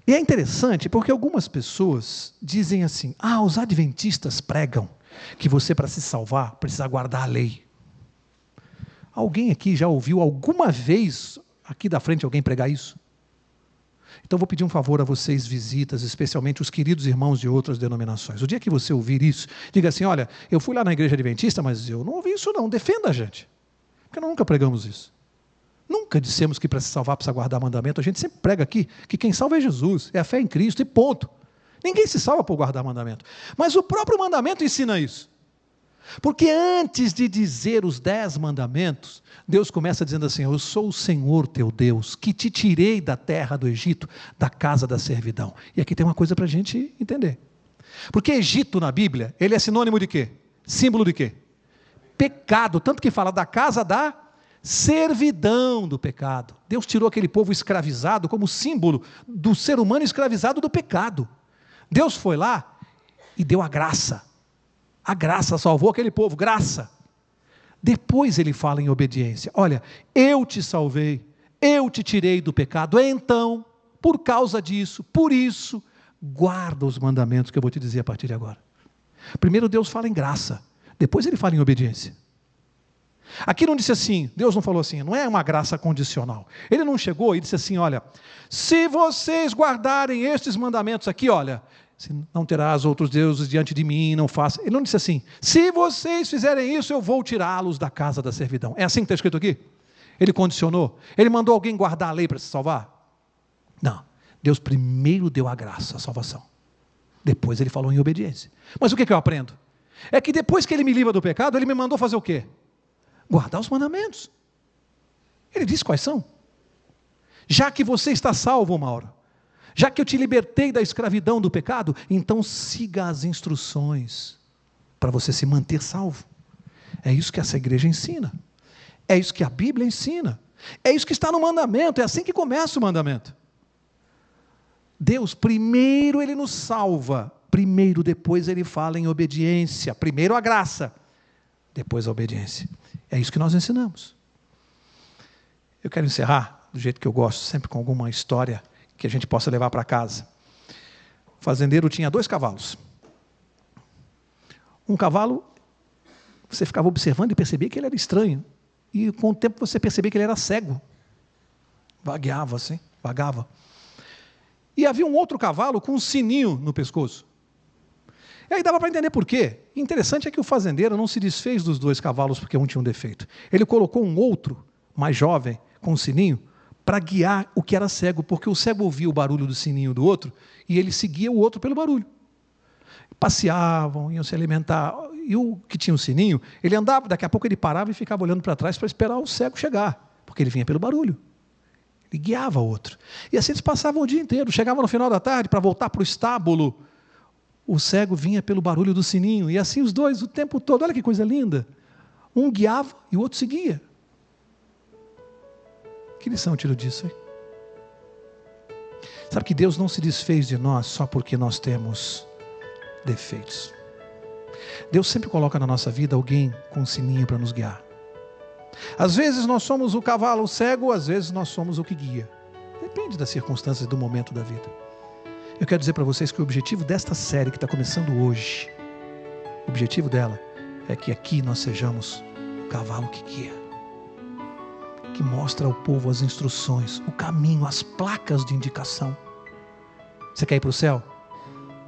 E é interessante porque algumas pessoas dizem assim: os adventistas pregam que você, para se salvar, precisa guardar a lei. Alguém aqui já ouviu alguma vez, aqui da frente, alguém pregar isso? Então vou pedir um favor a vocês, visitas, especialmente os queridos irmãos de outras denominações. O dia que você ouvir isso, diga assim: olha, eu fui lá na igreja adventista, mas eu não ouvi isso não, defenda a gente. Porque nós nunca pregamos isso. Nunca dissemos que para se salvar precisa guardar mandamento. A gente sempre prega aqui que quem salva é Jesus, é a fé em Cristo e ponto. Ninguém se salva por guardar mandamento. Mas o próprio mandamento ensina isso. Porque antes de dizer os 10 mandamentos, Deus começa dizendo assim: eu sou o Senhor teu Deus, que te tirei da terra do Egito, da casa da servidão. E aqui tem uma coisa para a gente entender. Porque Egito na Bíblia, ele é sinônimo de quê? Símbolo de quê? Pecado, tanto que fala da casa da servidão do pecado. Deus tirou aquele povo escravizado como símbolo do ser humano escravizado do pecado. Deus foi lá e deu a graça. A graça salvou aquele povo, graça. Depois ele fala em obediência. Olha, eu te salvei, eu te tirei do pecado. Então, por causa disso, por isso, guarda os mandamentos que eu vou te dizer a partir de agora. Primeiro Deus fala em graça, depois ele fala em obediência. Aqui não disse assim, Deus não falou assim, não é uma graça condicional. Ele não chegou e disse assim: olha, se vocês guardarem estes mandamentos aqui, olha, não terás outros deuses diante de mim, não faça. Ele não disse assim: se vocês fizerem isso, eu vou tirá-los da casa da servidão. É assim que está escrito aqui? Ele condicionou? Ele mandou alguém guardar a lei para se salvar? Não. Deus primeiro deu a graça, a salvação. Depois ele falou em obediência. Mas o que eu aprendo? É que depois que ele me livra do pecado, ele me mandou fazer o quê? Guardar os mandamentos. Ele disse quais são. Já que você está salvo, Mauro, já que eu te libertei da escravidão do pecado, então siga as instruções para você se manter salvo. É isso que essa igreja ensina. É isso que a Bíblia ensina. É isso que está no mandamento. É assim que começa o mandamento. Deus, primeiro ele nos salva. Primeiro, depois ele fala em obediência. Primeiro a graça, depois a obediência. É isso que nós ensinamos. Eu quero encerrar do jeito que eu gosto, sempre com alguma história que a gente possa levar para casa. O fazendeiro tinha 2 cavalos. Um cavalo, você ficava observando e percebia que ele era estranho. E com o tempo você percebia que ele era cego. Vagueava assim, vagava. E havia um outro cavalo com um sininho no pescoço. E aí dava para entender por quê. Interessante é que o fazendeiro não se desfez dos 2 cavalos porque um tinha um defeito. Ele colocou um outro, mais jovem, com um sininho, para guiar o que era cego, porque o cego ouvia o barulho do sininho do outro e ele seguia o outro pelo barulho. Passeavam, iam se alimentar. E o que tinha um sininho, ele andava, daqui a pouco ele parava e ficava olhando para trás para esperar o cego chegar, porque ele vinha pelo barulho. Ele guiava o outro. E assim eles passavam o dia inteiro. Chegavam no final da tarde para voltar para o estábulo. O cego vinha pelo barulho do sininho. E assim os 2 o tempo todo. Olha que coisa linda. Um guiava e o outro seguia. Que lição eu tiro disso, hein? Sabe que Deus não se desfez de nós só porque nós temos defeitos. Deus sempre coloca na nossa vida alguém com um sininho para nos guiar. Às vezes nós somos o cavalo cego, às vezes nós somos o que guia. Depende das circunstâncias e do momento da vida. Eu quero dizer para vocês que o objetivo desta série que está começando hoje, o objetivo dela é que aqui nós sejamos o cavalo que guia, que mostra ao povo as instruções, o caminho, as placas de indicação. Você quer ir para o céu?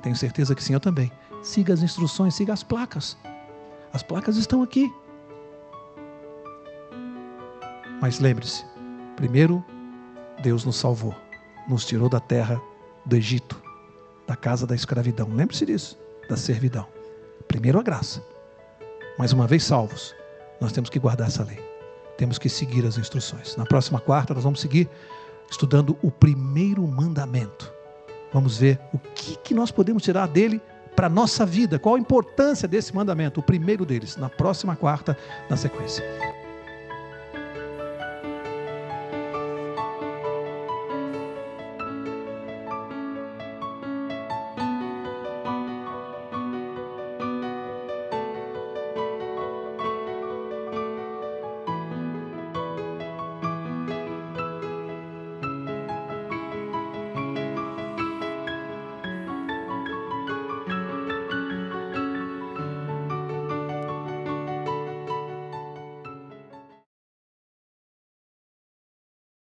Tenho certeza que sim, eu também. Siga as instruções, siga as placas. As placas estão aqui. Mas lembre-se, primeiro Deus nos salvou, nos tirou da terra do Egito, da casa da escravidão. Lembre-se disso, da servidão. Primeiro a graça. Mas uma vez salvos, nós temos que guardar essa lei. Temos que seguir as instruções. Na próxima quarta nós vamos seguir estudando o primeiro mandamento. Vamos ver o que nós podemos tirar dele para a nossa vida. Qual a importância desse mandamento, o primeiro deles. Na próxima quarta, na sequência.